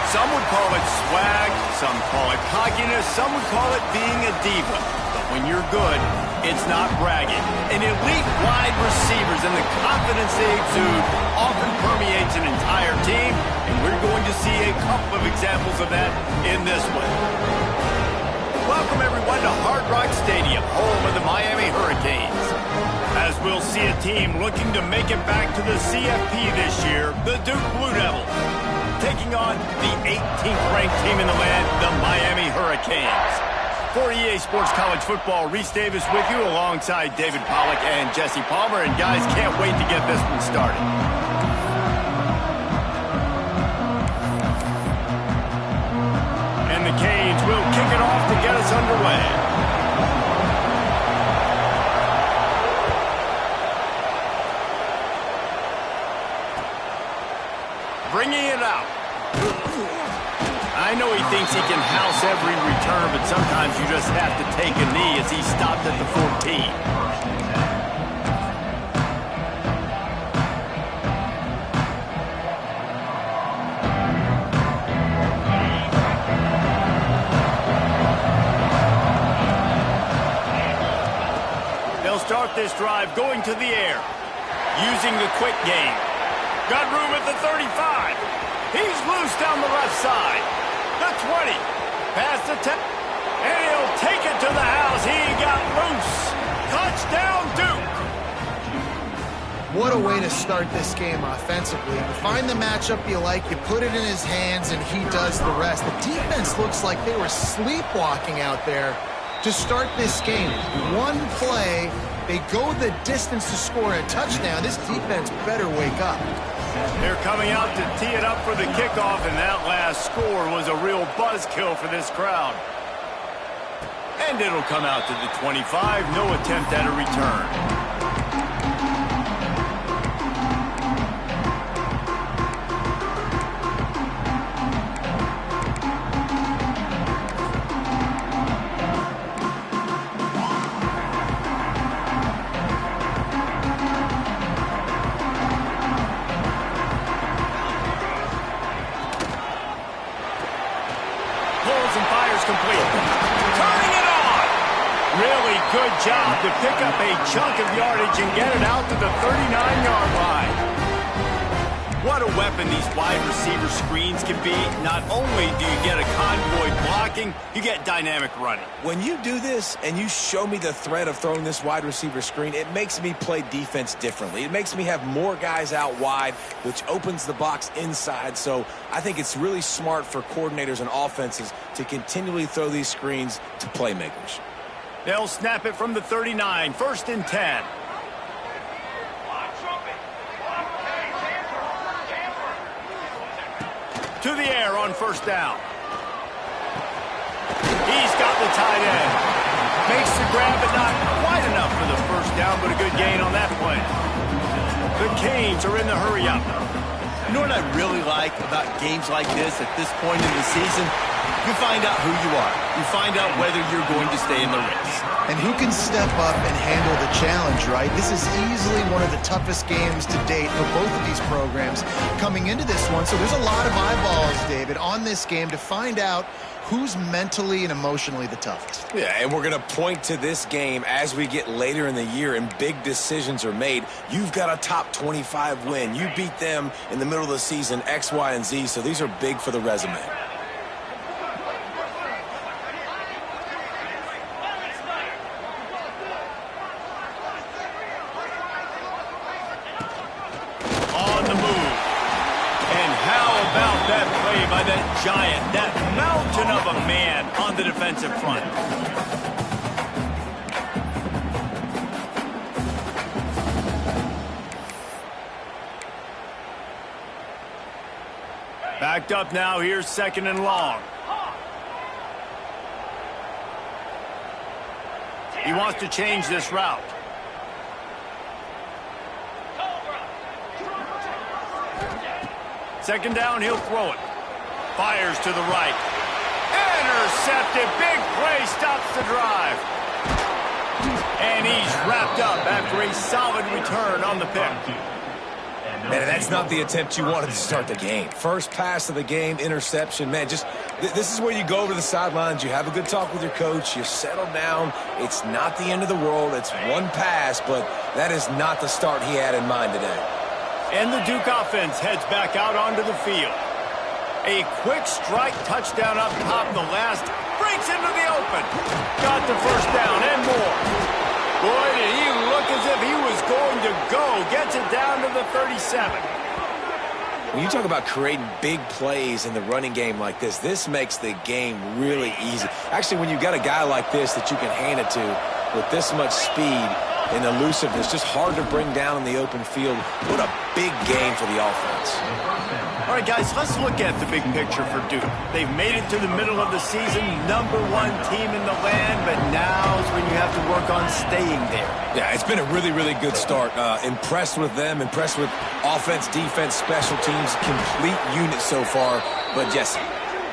Some would call it swag, some call it cockiness, some would call it being a diva. But when you're good, it's not bragging. And elite wide receivers and the confidence they exude often permeates an entire team, and we're going to see a couple of examples of that in this one. Welcome, everyone, to Hard Rock Stadium, home of the Miami Hurricanes. As we'll see a team looking to make it back to the CFP this year, the Duke Blue Devils, taking on the 18th-ranked team in the land, the Miami Hurricanes. For EA Sports College Football, Reese Davis with you alongside David Pollack and Jesse Palmer. And guys, can't wait to get this one started. And the Canes will kick it off to get us underway. Bringing it out. I know he thinks he can house every return, but sometimes you just have to take a knee as he stopped at the 14. They'll start this drive going to the air, using the quick game. Got room at the 35. He's loose down the left side. The 20. attempt. And he'll take it to the house. He got loose. Touchdown, Duke. What a way to start this game offensively. You find the matchup you like, you put it in his hands, and he does the rest. The defense looks like they were sleepwalking out there to start this game. One play, they go the distance to score a touchdown. This defense better wake up. They're coming out to tee it up for the kickoff, and that last score was a real buzzkill for this crowd. And it'll come out to the 25. No attempt at a return. Good job to pick up a chunk of yardage and get it out to the 39-yard line. What a weapon these wide receiver screens can be. Not only do you get a convoy blocking, you get dynamic running. When you do this and you show me the threat of throwing this wide receiver screen, it makes me play defense differently. It makes me have more guys out wide, which opens the box inside. So I think it's really smart for coordinators and offenses to continually throw these screens to playmakers. They'll snap it from the 39, 1st and 10. To the air on 1st down. He's got the tight end. Makes the grab, but not quite enough for the 1st down, but a good gain on that play. The Canes are in the hurry-up. You know what I really like about games like this at this point in the season? You find out who you are. You find out whether you're going to stay in the race. And who can step up and handle the challenge, right? This is easily one of the toughest games to date for both of these programs coming into this one. So there's a lot of eyeballs, David, on this game to find out who's mentally and emotionally the toughest. Yeah, and we're going to point to this game as we get later in the year and big decisions are made. You've got a top 25 win. You beat them in the middle of the season, X, Y, and Z. So these are big for the resume. By that giant, that mountain of a man on the defensive front. Backed up now, here's 2nd and long. He wants to change this route. Second down, he'll throw it. Fires to the right. Intercepted. Big play stops the drive. And he's wrapped up after a solid return on the pick. Man, that's not the attempt you wanted to start the game. First pass of the game, interception. Man, just this is where you go over the sidelines. You have a good talk with your coach. You settle down. It's not the end of the world. It's one pass, but that is not the start he had in mind today. And the Duke offense heads back out onto the field. A quick strike touchdown up top. The last breaks into the open. Got the 1st down and more. Boy, did he look as if he was going to go. Gets it down to the 37. When you talk about creating big plays in the running game like this makes the game really easy. Actually, when you've got a guy like this that you can hand it to with this much speed and elusiveness, just hard to bring down in the open field. What a big game for the offense. All right, guys, let's look at the big picture for Duke. They've made it to the middle of the season, #1 team in the land, but now's when you have to work on staying there. Yeah, it's been a really, really good start. Impressed with them, impressed with offense, defense, special teams, complete unit so far. But yes,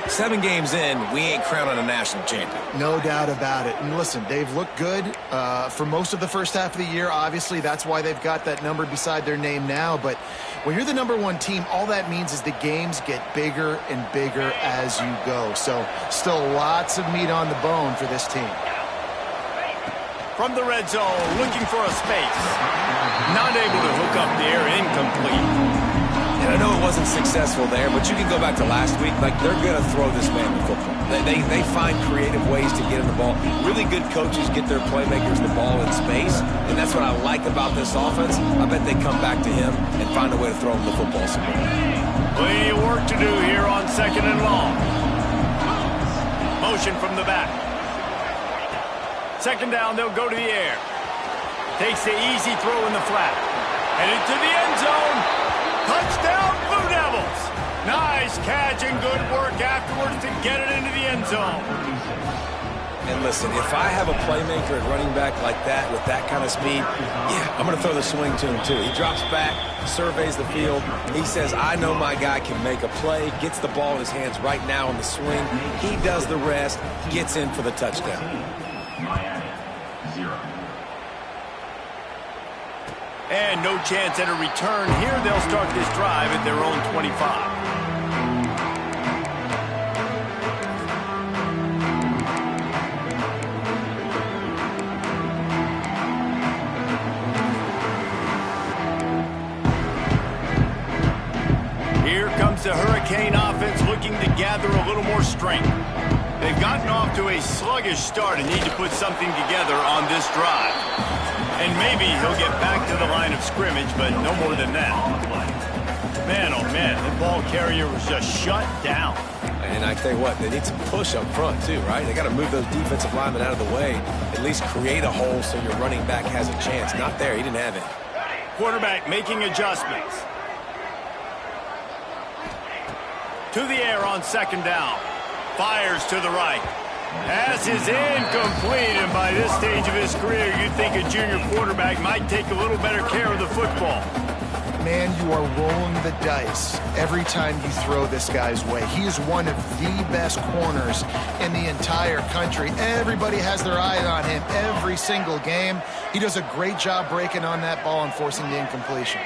7 games in, we ain't crowning a national champion. No doubt about it. And listen, they've looked good for most of the first half of the year. Obviously, that's why they've got that number beside their name now. But when you're the #1 team, all that means is the games get bigger and bigger as you go. So still lots of meat on the bone for this team. From the red zone, looking for a space. Not able to hook up there, incomplete. And I know it wasn't successful there, but you can go back to last week. Like, they're going to throw this man the football. They find creative ways to get in the ball. Really good coaches get their playmakers the ball in space, and that's what I like about this offense. I bet they come back to him and find a way to throw him the football somewhere. Plenty of work to do here on 2nd and long. Motion from the back. 2nd down, they'll go to the air. Takes the easy throw in the flat. Headed to the end zone. Touchdown, Blue Devils. Nice catch and good work afterwards to get it into the end zone. And listen, if I have a playmaker at running back like that with that kind of speed, yeah, I'm going to throw the swing to him too. He drops back, surveys the field. He says, I know my guy can make a play, gets the ball in his hands right now on the swing. He does the rest, gets in for the touchdown. And no chance at a return here. They'll start this drive at their own 25. Here comes the Hurricane offense looking to gather a little more strength. They've gotten off to a sluggish start and need to put something together on this drive. And maybe he'll get back to the line of scrimmage, but no more than that. Man, oh man, the ball carrier was just shut down. And I tell you what, they need some push up front too, right? They got to move those defensive linemen out of the way, at least create a hole so your running back has a chance. Not there, he didn't have it. Quarterback making adjustments. To the air on 2nd down. Fires to the right. Pass is incomplete, and by this stage of his career, you'd think a junior quarterback might take a little better care of the football. Man, you are rolling the dice every time you throw this guy's way. He is one of the best corners in the entire country. Everybody has their eye on him every single game. He does a great job breaking on that ball and forcing the incompletion.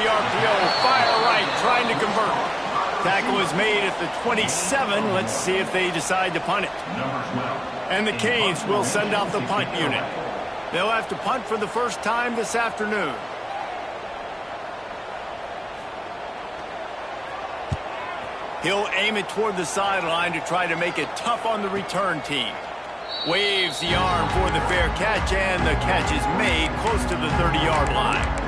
The RPO, fire right, trying to convert. Tackle is made at the 27. Let's see if they decide to punt it. And the Canes will send out the punt unit. They'll have to punt for the first time this afternoon. He'll aim it toward the sideline to try to make it tough on the return team. Waves the arm for the fair catch, and the catch is made close to the 30-yard line.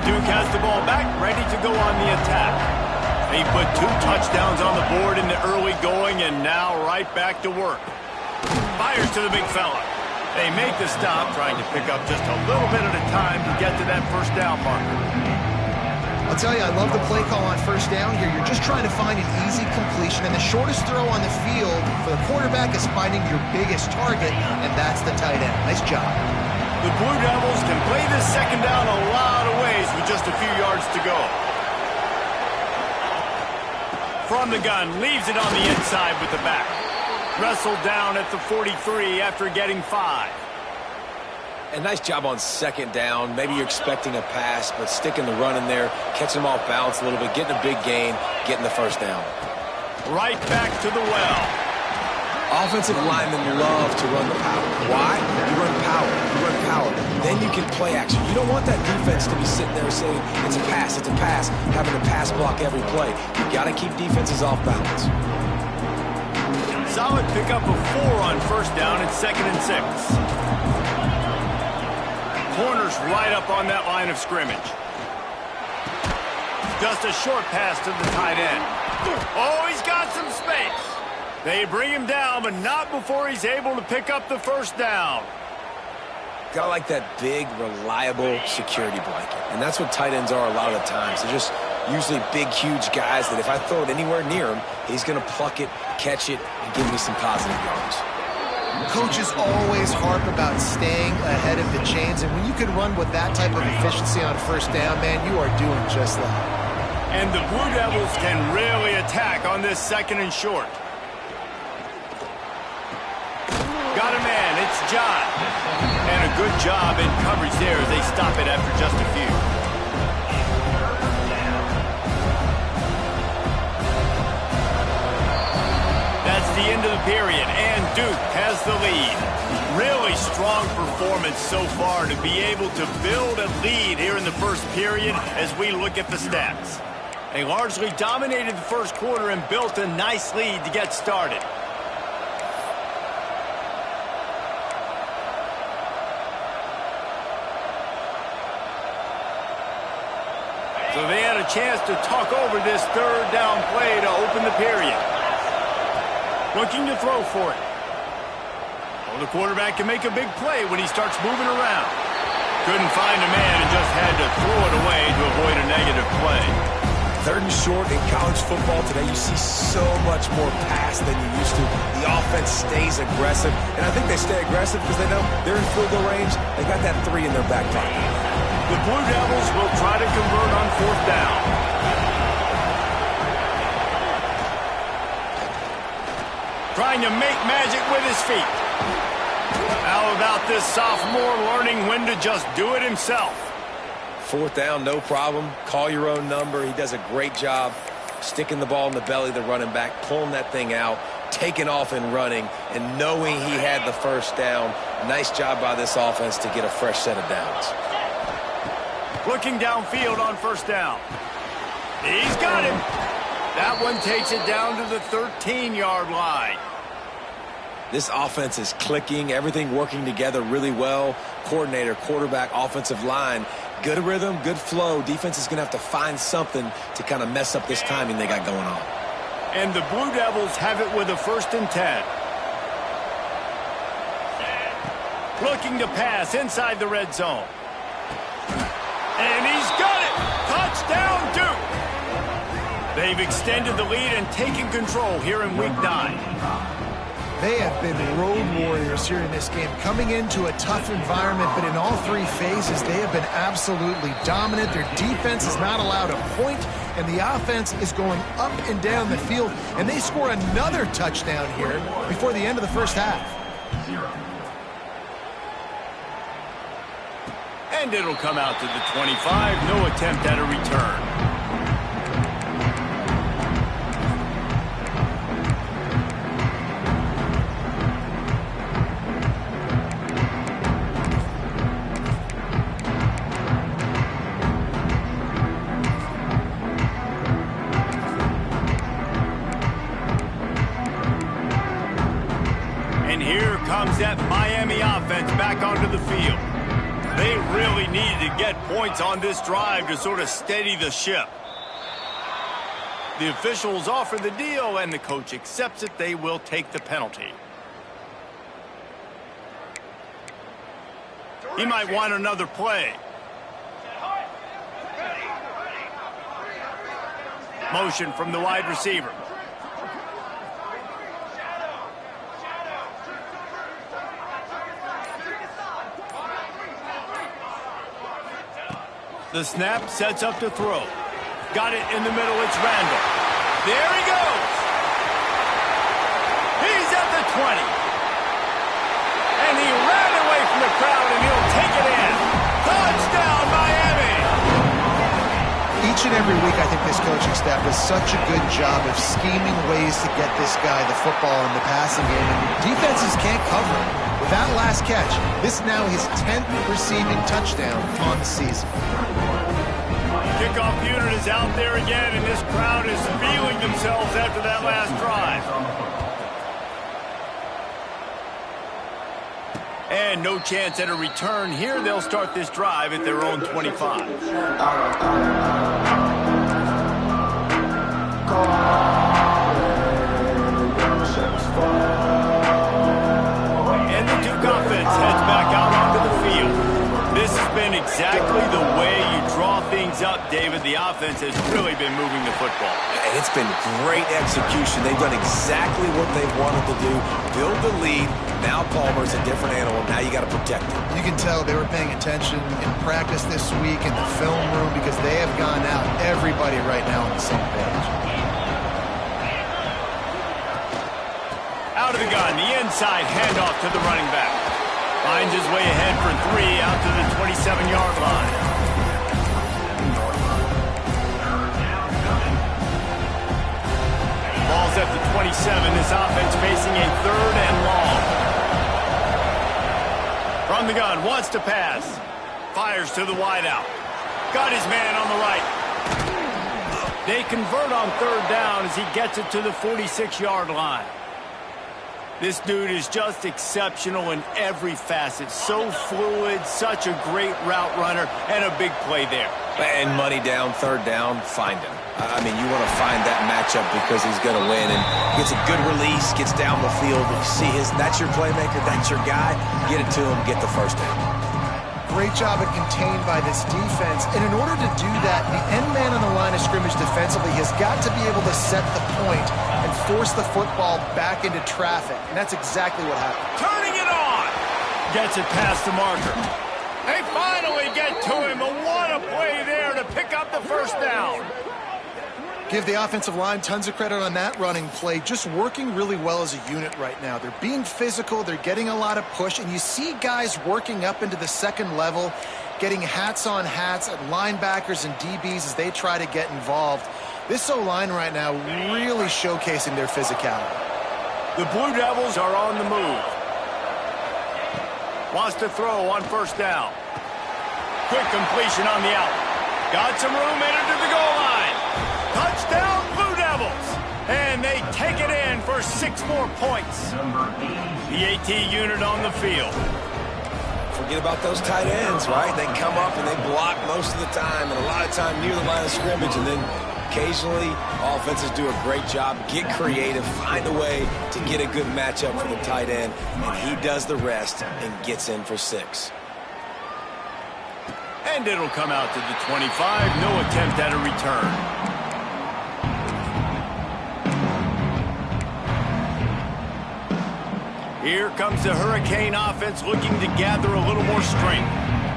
Duke has the ball back, ready to go on the attack. He put 2 touchdowns on the board in the early going, and now right back to work. Fires to the big fella. They make the stop, trying to pick up just a little bit at a time to get to that first down marker. I'll tell you, I love the play call on first down here. You're just trying to find an easy completion, and the shortest throw on the field for the quarterback is finding your biggest target, and that's the tight end. Nice job. The Blue Devils can play this 2nd down a lot of ways with just a few yards to go. From the gun, leaves it on the inside with the back. Wrestled down at the 43 after getting 5. A nice job on 2nd down. Maybe you're expecting a pass, but sticking the run in there, catching them off balance a little bit, getting a big gain, getting the first down. Right back to the well. Offensive linemen love to run the power. Why? You run power. You run power. Then you can play action. You don't want that defense to be sitting there saying, it's a pass, having to pass block every play. You got to keep defenses off balance. Solid pickup of 4 on first down at 2nd and 6. Corners right up on that line of scrimmage. Just a short pass to the tight end. Oh, he's got some space. They bring him down, but not before he's able to pick up the first down. Got like that big, reliable security blanket. And that's what tight ends are a lot of the times. They're just usually big, huge guys that if I throw it anywhere near him, he's going to pluck it, catch it, and give me some positive yards. Coaches always harp about staying ahead of the chains, and when you can run with that type of efficiency on first down, man, you are doing just that. And the Blue Devils can really attack on this 2nd and short. Got a man, it's John. And a good job in coverage there as they stop it after just a few. the end of the period, and Duke has the lead. Really strong performance so far to be able to build a lead here in the first period as we look at the stats. They largely dominated the first quarter and built a nice lead to get started. So they had a chance to talk over this third down play to open the period. Looking to throw for it. Well, the quarterback can make a big play when he starts moving around. Couldn't find a man and just had to throw it away to avoid a negative play. 3rd and short in college football today, you see so much more pass than you used to. The offense stays aggressive, and I think they stay aggressive because they know they're in field goal range. They got that 3 in their back pocket. The Blue Devils will try to convert on 4th down. Trying to make magic with his feet. How about this sophomore learning when to just do it himself? 4th down, no problem. Call your own number. He does a great job sticking the ball in the belly of the running back, pulling that thing out, taking off and running, and knowing he had the 1st down. Nice job by this offense to get a fresh set of downs. Looking downfield on 1st down. He's got him. That one takes it down to the 13-yard line. This offense is clicking, everything working together really well. Coordinator, quarterback, offensive line, good rhythm, good flow. Defense is going to have to find something to kind of mess up this timing they got going on. And the Blue Devils have it with a 1st and 10. Looking to pass inside the red zone. And he's got it! Touchdown, Duke! They've extended the lead and taken control here in Week 9. They have been road warriors here in this game, coming into a tough environment, but in all 3 phases, they have been absolutely dominant. Their defense is not allowed a point, and the offense is going up and down the field, and they score another touchdown here before the end of the first half. And it'll come out to the 25. No attempt at a return. And here comes that Miami offense back onto the field. They really needed to get points on this drive to sort of steady the ship. The officials offer the deal, and the coach accepts it. They will take the penalty. He might want another play. Motion from the wide receiver. The snap sets up to throw. Got it in the middle. It's Randall. There he goes. He's at the 20. And he ran away from the crowd, and he'll take it in. Touchdown, Miami. Each and every week, I think this coaching staff does such a good job of scheming ways to get this guy the football in the passing game, and defenses can't cover it. With that last catch, this is now his 10th receiving touchdown on the season. Kickoff unit is out there again, and this crowd is feeling themselves after that last drive. And no chance at a return here. They'll start this drive at their own 25. And the Duke offense heads back out onto the field. This has been exactly the way you draw things up, David. The offense has really been moving the football. And it's been great execution. They've done exactly what they wanted to do. Build the lead. Now Palmer's a different animal. Now you got to protect him. You can tell they were paying attention in practice this week in the film room because they have gone out, everybody right now on the same page. Out of the gun, the inside handoff to the running back. Finds his way ahead for 3 out to the 27-yard line. Ball's at the 27, this offense facing a 3rd and long. From the gun, wants to pass. Fires to the wideout. Got his man on the right. They convert on 3rd down as he gets it to the 46-yard line. This dude is just exceptional in every facet. So fluid, such a great route runner, and a big play there. And money down, 3rd down, find him. I mean, you want to find that matchup because he's going to win. And gets a good release, gets down the field. If you see that's your playmaker, that's your guy, get it to him, get the 1st down. Great job at contained by this defense. And in order to do that, the end man on the line of scrimmage defensively has got to be able to set the point and force the football back into traffic. And that's exactly what happened. Turning it on. Gets it past the marker. They finally get to him. But what a play there to pick up the 1st down. Give the offensive line tons of credit on that running play. Just working really well as a unit right now. They're being physical. They're getting a lot of push. And you see guys working up into the 2nd level, getting hats on hats at linebackers and DBs as they try to get involved. This O-line right now really showcasing their physicality. The Blue Devils are on the move. Wants to throw on 1st down. Quick completion on the out. Got some room, entered to the goal line. Touchdown, Blue Devils! And they take it in for 6 more points. The AT unit on the field. Forget about those tight ends, right? They come up and they block most of the time, and a lot of time near the line of scrimmage, and then occasionally offenses do a great job, get creative, find a way to get a good matchup for the tight end, and he does the rest and gets in for 6. And it'll come out to the 25. No attempt at a return. Here comes the Hurricane offense looking to gather a little more strength.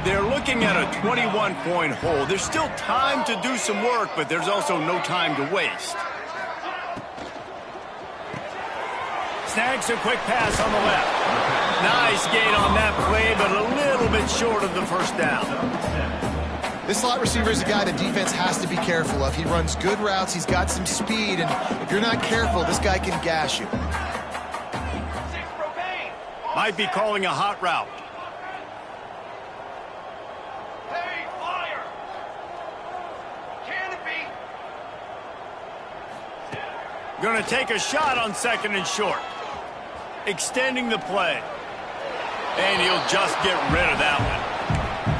They're looking at a 21-point hole. There's still time to do some work, but there's also no time to waste. Snags a quick pass on the left. Nice gain on that play, but a little bit short of the 1st down. This slot receiver is a guy the defense has to be careful of. He runs good routes. He's got some speed, and if you're not careful, this guy can gash you. Might be calling a hot route. Hey, fire! Can it be? Going to take a shot on 2nd and short. Extending the play. And he'll just get rid of that one.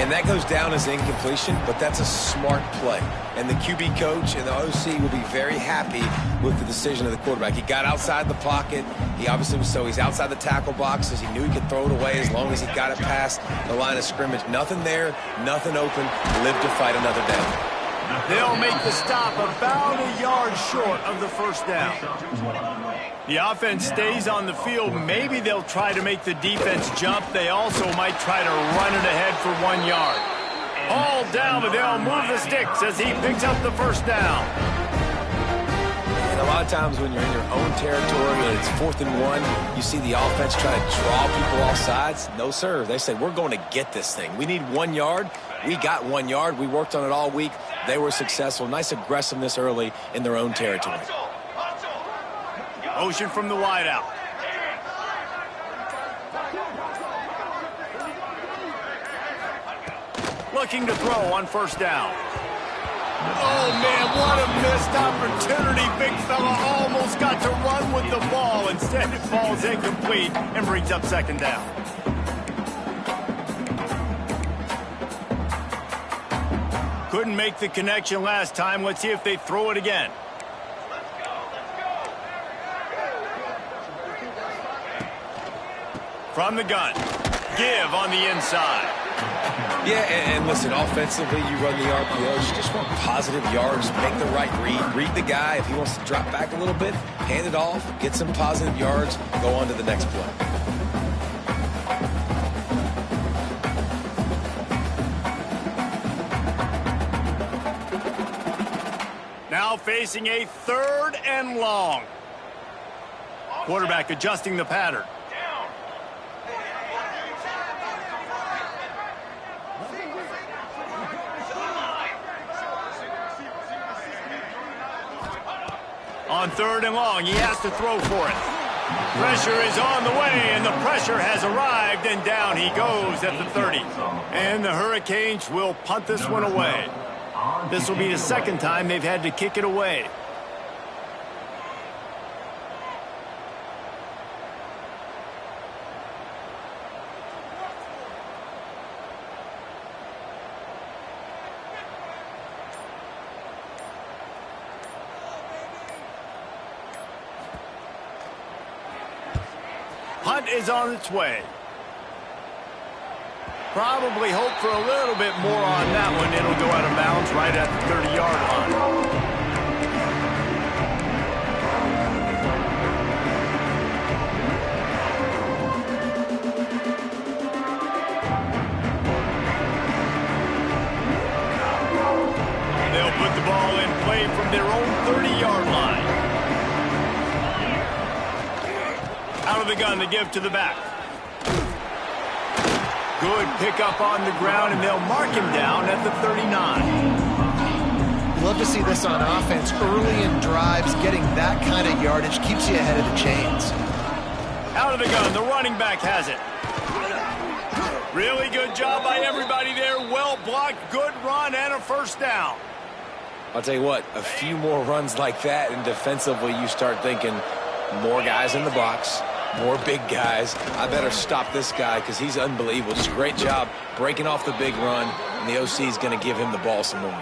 And that goes down as incompletion, but that's a smart play. And the QB coach and the OC will be very happy with the decision of the quarterback. He got outside the pocket. He obviously was he's outside the tackle boxes. He knew he could throw it away as long as he got it past the line of scrimmage. Nothing there, nothing open. Live to fight another down. They'll make the stop about a yard short of the 1st down. The offense stays on the field. Maybe they'll try to make the defense jump. They also might try to run it ahead for 1 yard. All down, but they'll move the sticks as he picks up the 1st down. And a lot of times when you're in your own territory and it's 4th and 1, you see the offense try to draw people off sides. No, sir. They say, we're going to get this thing. We need 1 yard. We got 1 yard. We worked on it all week. They were successful. Nice aggressiveness early in their own territory. Motion from the wideout. Looking to throw on 1st down. Oh, man, what a missed opportunity. Big fella almost got to run with the ball. Instead, it falls incomplete and brings up 2nd down. Couldn't make the connection last time. Let's see if they throw it again. From the gun. Give on the inside. Yeah, and listen, offensively, you run the RPOs. You just want positive yards, make the right read the guy. If he wants to drop back a little bit, hand it off, get some positive yards, go on to the next play. Now facing a 3rd and long. Quarterback adjusting the pattern. On 3rd and long, he has to throw for it. Pressure is on the way, and the pressure has arrived, and down he goes at the 30. And the Hurricanes will punt this one away. This will be the second time they've had to kick it away. Punt is on its way. Probably hope for a little bit more on that one. It'll go out of bounds right at the 30-yard line. They'll put the ball in play from their own 30-yard line. Out of the gun to give to the back. Good pickup on the ground, and they'll mark him down at the 39. You love to see this on offense. Early in drives, getting that kind of yardage keeps you ahead of the chains. Out of the gun, the running back has it. Really good job by everybody there. Well blocked, good run, and a first down. I'll tell you what, a few more runs like that, and defensively you start thinking more guys in the box, more big guys. I better stop this guy because he's unbelievable. Just a great job breaking off the big run, and the OC is going to give him the ball some more.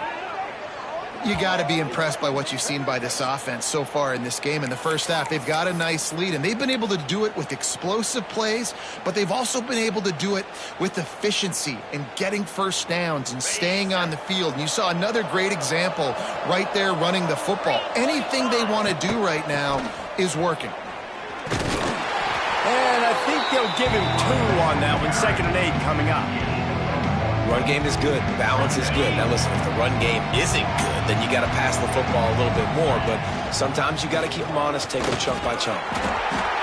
You got to be impressed by what you've seen by this offense so far in this game. In the first half, they've got a nice lead, and they've been able to do it with explosive plays, but they've also been able to do it with efficiency and getting first downs and staying on the field. And you saw another great example right there running the football. Anything they want to do right now is working. And I think they'll give him 2 on that one. 2nd and 8 coming up. Run game is good. Balance is good. Now listen, if the run game isn't good, then you got to pass the football a little bit more. But sometimes you got to keep them honest, take them chunk by chunk.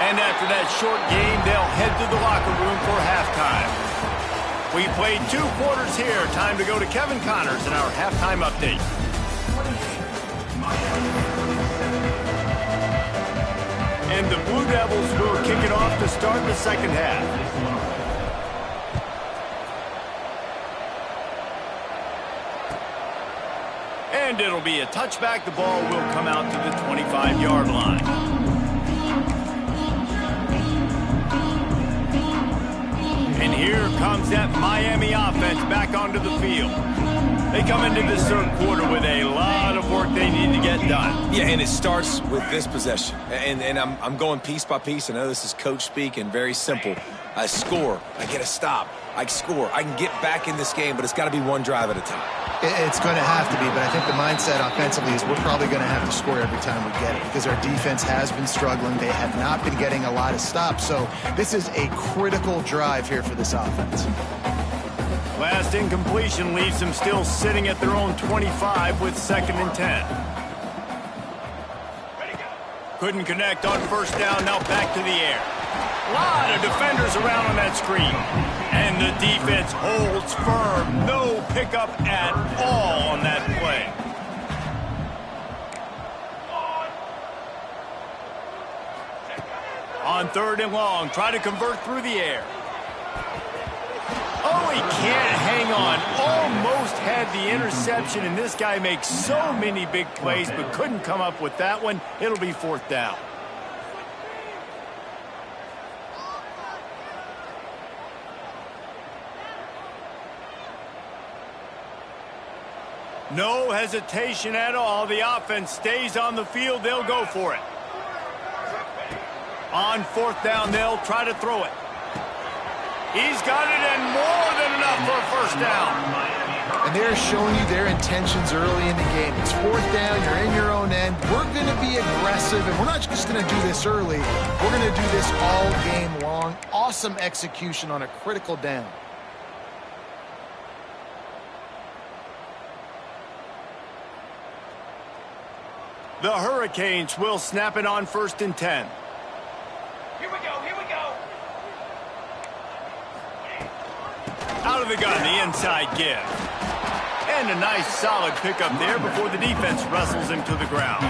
And after that short game, they'll head to the locker room for halftime. We played 2 quarters here. Time to go to Kevin Connors in our halftime update. And the Blue Devils will kick it off to start the second half. And it'll be a touchback. The ball will come out to the 25-yard line. And here comes that Miami offense back onto the field. They come into this 3rd quarter with a lot of work they need to get done. Yeah, and it starts with this possession. And I'm going piece by piece. I know this is coach speak and very simple. I score. I get a stop. I score. I can get back in this game, but it's got to be one drive at a time. It's going to have to be, but I think the mindset offensively is we're probably going to have to score every time we get it because our defense has been struggling. They have not been getting a lot of stops, so this is a critical drive here for this offense. Last incompletion leaves them still sitting at their own 25 with 2nd and 10. Couldn't connect on first down, now back to the air. A lot of defenders around on that screen. And the defense holds firm. No pickup at all on that play. On 3rd and long, try to convert through the air. Oh, he can't hang on. Almost had the interception, and this guy makes so many big plays, but couldn't come up with that one. It'll be 4th down. No hesitation at all. The offense stays on the field. They'll go for it. On 4th down, they'll try to throw it. He's got it, and more than enough for a first down. And they're showing you their intentions early in the game. It's 4th down. You're in your own end. We're going to be aggressive, and we're not just going to do this early. We're going to do this all game long. Awesome execution on a critical down. The Hurricanes will snap it on 1st and 10. Here we go, here we go. Out of the gun, the inside give. And a nice solid pickup there before the defense wrestles him to the ground.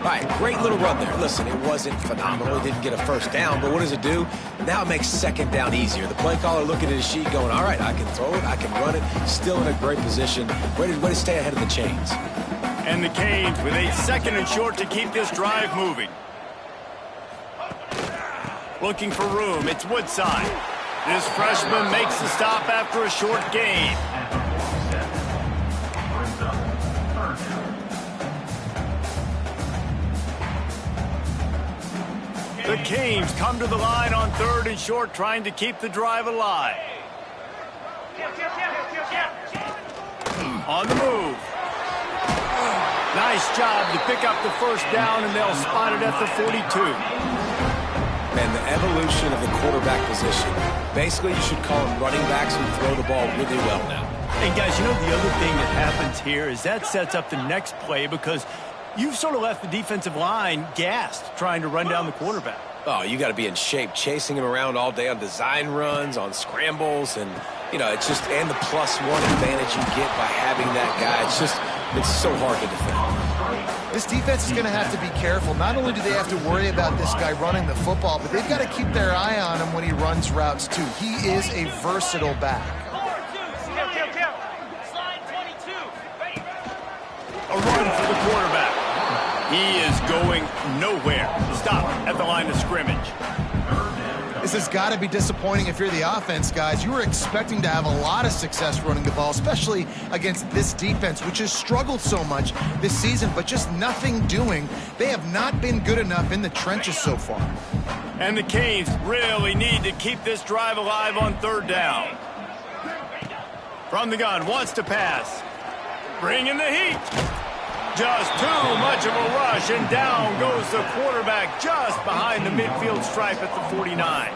All right, great little run there. Listen, it wasn't phenomenal. He didn't get a first down, but what does it do? Now it makes second down easier. The play caller looking at his sheet going, all right, I can throw it, I can run it. Still in a great position. Way to stay ahead of the chains. And the Canes with a 2nd and short to keep this drive moving. Looking for room, it's Woodside. This freshman makes the stop after a short gain. The Canes come to the line on 3rd and short, trying to keep the drive alive. On the move. Nice job to pick up the first down, and they'll spot it at the 42. And the evolution of the quarterback position. Basically, you should call them running backs who throw the ball really well now. And guys, you know the other thing that happens here is that sets up the next play because you've sort of left the defensive line gassed trying to run down the quarterback. Oh, you got to be in shape, chasing him around all day on design runs, on scrambles, and, you know, it's just, and the +1 advantage you get by having that guy. It's so hard to defend. This defense is going to have to be careful. Not only do they have to worry about this guy running the football, but they've got to keep their eye on him when he runs routes, too. He is a versatile back. A run for the quarterback. He is going nowhere. Stop at the line of scrimmage. This has got to be disappointing if you're the offense, guys. You were expecting to have a lot of success running the ball, especially against this defense, which has struggled so much this season, but just nothing doing. They have not been good enough in the trenches so far. And the Canes really need to keep this drive alive on 3rd down. From the gun, wants to pass. Bringing the heat. Just too much of a rush, and down goes the quarterback just behind the midfield stripe at the 49.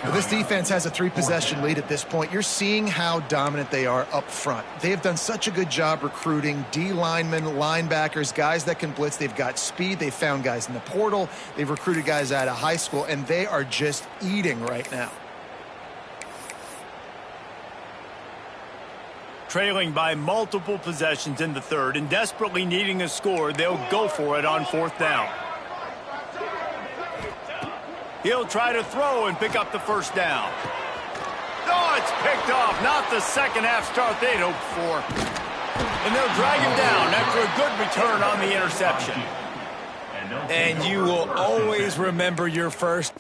Well, this defense has a 3-possession lead at this point. You're seeing how dominant they are up front. They have done such a good job recruiting D linemen, linebackers, guys that can blitz. They've got speed. They've found guys in the portal. They've recruited guys out of high school, and they are just eating right now. Trailing by multiple possessions in the 3rd and desperately needing a score, they'll go for it on 4th down. He'll try to throw and pick up the first down. Oh, it's picked off. Not the second-half start they'd hoped for. And they'll drag him down after a good return on the interception. And you will always remember your first.